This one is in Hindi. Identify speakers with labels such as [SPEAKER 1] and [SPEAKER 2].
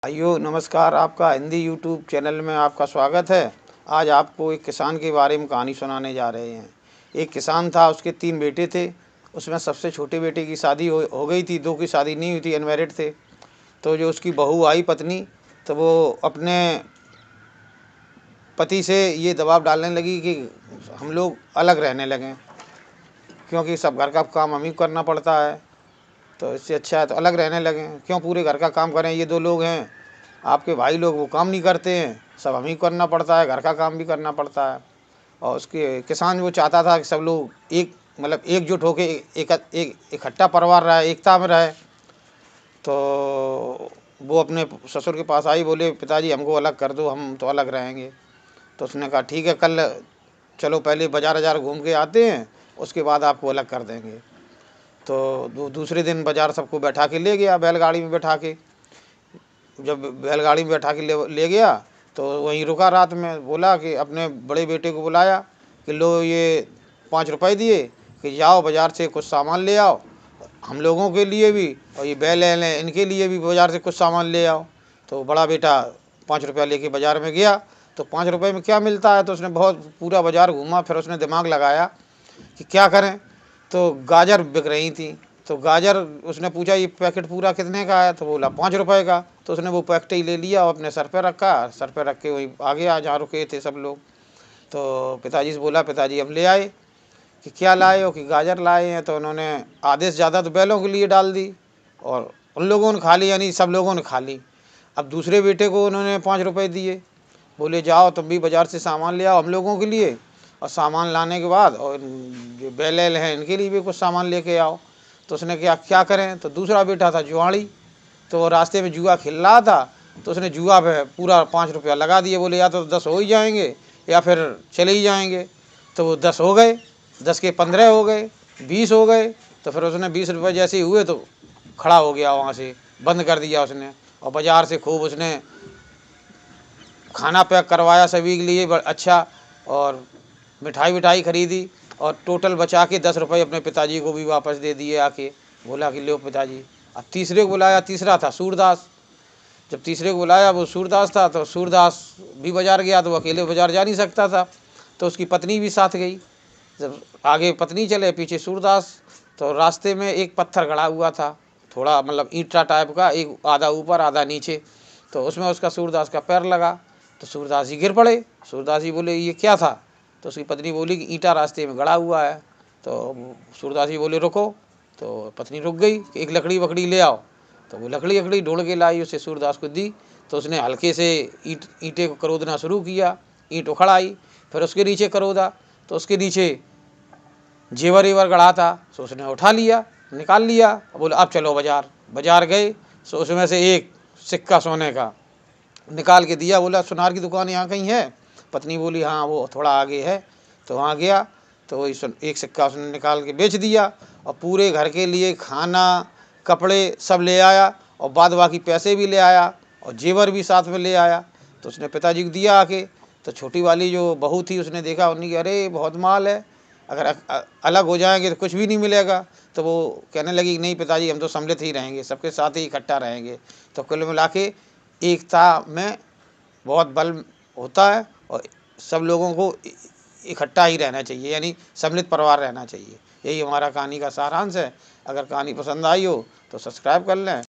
[SPEAKER 1] भाइयों नमस्कार। आपका हिंदी यूट्यूब चैनल में आपका स्वागत है। आज आपको एक किसान के बारे में कहानी सुनाने जा रहे हैं। एक किसान था, उसके 3 बेटे थे। उसमें सबसे छोटे बेटे की शादी हो गई थी, 2 की शादी नहीं हुई थी, अनमैरिड थे। तो जो उसकी बहू आई पत्नी, तो वो अपने पति से ये दबाव डालने लगी कि हम लोग अलग रहने लगें, क्योंकि सब घर का काम हमें करना पड़ता है। तो इससे अच्छा है तो अलग रहने लगें, क्यों पूरे घर का काम करें। ये 2 लोग हैं आपके भाई लोग, वो काम नहीं करते हैं, सब हमें करना पड़ता है, घर का काम भी करना पड़ता है। और उसके किसान वो चाहता था कि सब लोग एक मतलब एकजुट होके एक इकट्ठा परिवार रहे, एकता में रहे। तो वो अपने ससुर के पास आई, बोले पिताजी हमको अलग कर दो, हम तो अलग रहेंगे। तो उसने कहा ठीक है, कल चलो पहले बाज़ार घूम के आते हैं, उसके बाद आपको अलग कर देंगे। तो दूसरे दिन बाज़ार सबको बैठा के ले गया, बैलगाड़ी में बैठा के। जब बैलगाड़ी में बैठा के ले गया तो वहीं रुका रात में। बोला कि अपने बड़े बेटे को बुलाया कि लो ये 5 रुपए दिए कि जाओ बाज़ार से कुछ सामान ले आओ, हम लोगों के लिए भी, और ये बैल हैं इनके लिए भी बाज़ार से कुछ सामान ले आओ। तो बड़ा बेटा 5 रुपया लेके बाज़ार में गया। तो 5 रुपए में क्या मिलता है, तो उसने बहुत पूरा बाज़ार घूमा। फिर उसने दिमाग लगाया कि क्या करें। तो गाजर बिक रही थी। तो गाजर उसने पूछा ये पैकेट पूरा कितने का है, तो बोला 5 रुपए का। तो उसने वो पैकेट ही ले लिया और अपने सर पे रखा, सर पे रख के वही आ गया जहाँ रुके थे सब लोग। तो पिताजी से बोला पिताजी हम ले आए। कि क्या लाए हो, कि गाजर लाए हैं। तो उन्होंने आधे से ज़्यादा तो बैलों के लिए डाल दी और उन लोगों ने खा ली, यानी सब लोगों ने खा ली। अब दूसरे बेटे को उन्होंने 5 रुपए दिए, बोले जाओ तुम भी बाज़ार से सामान ले आओ हम लोगों के लिए, और सामान लाने के बाद और जो बैल हैं इनके लिए भी कुछ सामान लेके आओ। तो उसने क्या करें। तो दूसरा बेटा था जुआड़ी, तो वो रास्ते में जुआ खेल रहा था। तो उसने जुआ पे पूरा 5 रुपया लगा दिए, बोले या तो 10 हो ही जाएंगे या फिर चले ही जाएंगे। तो वो 10 हो गए, 10 के 15 हो गए, 20 हो गए। तो फिर उसने 20 रुपये जैसे ही हुए तो खड़ा हो गया वहाँ से, बंद कर दिया उसने। और बाज़ार से खूब उसने खाना पैक करवाया सभी के लिए अच्छा, और मिठाई विठाई खरीदी, और टोटल बचा के 10 रुपये अपने पिताजी को भी वापस दे दिए आके। बोला कि लो पिताजी। अब तीसरे को बुलाया, तीसरा था सूरदास। जब तीसरे को बुलाया, वो सूरदास था। तो सूरदास भी बाज़ार गया, तो वो अकेले बाज़ार जा नहीं सकता था, तो उसकी पत्नी भी साथ गई। जब आगे पत्नी चले पीछे सूरदास, तो रास्ते में एक पत्थर गड़ा हुआ था, थोड़ा मतलब ईंटा टाइप का, एक आधा ऊपर आधा नीचे। तो उसमें उसका सूरदास का पैर लगा, तो सूरदास जी गिर पड़े। सूरदास जी बोले ये क्या था। तो उसकी पत्नी बोली कि ईंटा रास्ते में गड़ा हुआ है। तो सूरदास जी बोले रुको। तो पत्नी रुक गई कि एक लकड़ी वकड़ी ले आओ। तो वो लकड़ी वकड़ी ढूंढ के लाई, उसे सूरदास को दी। तो उसने हल्के से ईंटे को करोदना शुरू किया, ईंट उखड़ाई, फिर उसके नीचे करोदा। तो उसके नीचे जेवर एवर गढ़ा था, सो उसने उठा लिया, निकाल लिया। बोले अब चलो बाज़ार। बाज़ार गए, सो उसमें से एक सिक्का सोने का निकाल के दिया। बोला सुनार की दुकान यहाँ कहीं है। पत्नी बोली हाँ वो थोड़ा आगे है। तो वहाँ गया, तो वही एक सिक्का उसने निकाल के बेच दिया, और पूरे घर के लिए खाना कपड़े सब ले आया, और बाद बाकी पैसे भी ले आया, और जेवर भी साथ में ले आया। तो उसने पिताजी को दिया आके। तो छोटी वाली जो बहू थी उसने देखा, उन्होंने कहा अरे बहुत माल है, अगर अलग हो जाएंगे तो कुछ भी नहीं मिलेगा। तो वो कहने लगी नहीं पिताजी हम तो सम्मिलित ही रहेंगे, सबके साथ ही इकट्ठा रहेंगे। तो कुल मिला के एकता में बहुत बल होता है, और सब लोगों को इकट्ठा ही रहना चाहिए, यानी सम्मिलित परिवार रहना चाहिए। यही हमारा कहानी का सारांश है। अगर कहानी पसंद आई हो तो सब्सक्राइब कर लें।